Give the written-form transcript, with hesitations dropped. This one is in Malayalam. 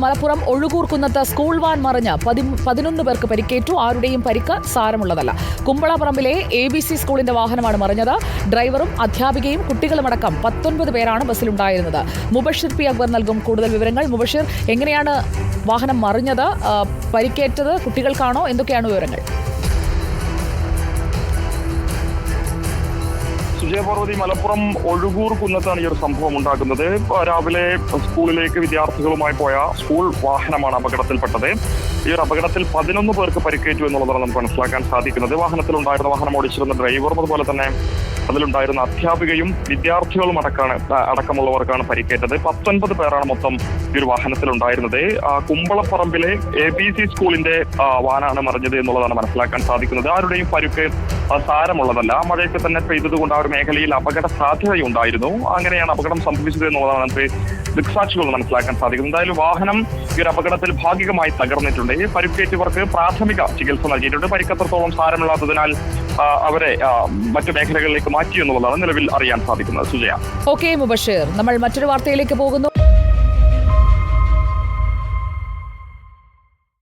മലപ്പുറം ഒഴുകൂർക്കുന്നത്ത് സ്കൂൾ വാൻ മറിഞ്ഞ് 11 പേർക്ക് പരിക്കേറ്റു. ആരുടെയും പരിക്ക് സാരമുള്ളതല്ല. കുമ്പളപ്പറമ്പിലെ ABC സ്കൂളിന്റെ വാഹനമാണ് മറിഞ്ഞത്. ഡ്രൈവറും അധ്യാപികയും കുട്ടികളുമടക്കം 19 പേരാണ് ബസ്സിലുണ്ടായിരുന്നത്. മുബഷിർ പി അക്ബർ നൽകും കൂടുതൽ വിവരങ്ങൾ. മുബഷിർ, എങ്ങനെയാണ് വാഹനം മറിഞ്ഞത്? പരിക്കേറ്റത് കുട്ടികൾക്കാണോ? എന്തൊക്കെയാണ് വിവരങ്ങൾ? സുജയപാർവതി, മലപ്പുറം ഒഴുകൂർ കുന്നത്താണ് ഈ ഒരു സംഭവം ഉണ്ടാകുന്നത്. രാവിലെ സ്കൂളിലേക്ക് വിദ്യാർത്ഥികളുമായി പോയ സ്കൂൾ വാഹനമാണ് അപകടത്തിൽപ്പെട്ടത്. ഈ ഒരു അപകടത്തിൽ 11 പേർക്ക് പരിക്കേറ്റു എന്നുള്ളതാണ് നമുക്ക് മനസ്സിലാക്കാൻ സാധിക്കുന്നത്. വാഹനം ഓടിച്ചിരുന്ന ഡ്രൈവറും അതുപോലെ തന്നെ അതിലുണ്ടായിരുന്ന അധ്യാപികയും വിദ്യാർത്ഥികളും അടക്കമുള്ളവർക്കാണ് പരിക്കേറ്റത്. 19 പേരാണ് മൊത്തം ഈ ഒരു വാഹനത്തിലുണ്ടായിരുന്നത്. കുമ്പളപ്പറമ്പിലെ ABC സ്കൂളിന്റെ വാനാണ് മറിഞ്ഞത് എന്നുള്ളതാണ് മനസ്സിലാക്കാൻ സാധിക്കുന്നത്. ആരുടെയും പരുക്ക് സാരമുള്ളതല്ല. മഴയൊക്കെ തന്നെ പെയ്തതുകൊണ്ട് ആ ഒരു മേഖലയിൽ അപകട സാധ്യതയുണ്ടായിരുന്നു. അങ്ങനെയാണ് അപകടം സംഭവിച്ചത് എന്നുള്ളതാണ് നമുക്ക് ദൃക്സാക്ഷികൾ മനസ്സിലാക്കാൻ സാധിക്കുന്നത്. എന്തായാലും വാഹനം ഈ ഒരു അപകടത്തിൽ ഭാഗികമായി തകർന്നിട്ടുണ്ട്. പരുക്കേറ്റവർക്ക് പ്രാഥമിക ചികിത്സ നൽകിയിട്ടുണ്ട്. പരിക്കത്രത്തോളം സാരമില്ലാത്തതിനാൽ അവരെ മറ്റു മേഖലകളിലേക്ക് മാറ്റി എന്നുള്ളതാണ് നിലവിൽ അറിയാൻ സാധിക്കുന്നത്. സുജയ. ഓക്കെ മുബഷിർ, നമ്മൾ മറ്റൊരു വാർത്തയിലേക്ക് പോകുന്നു.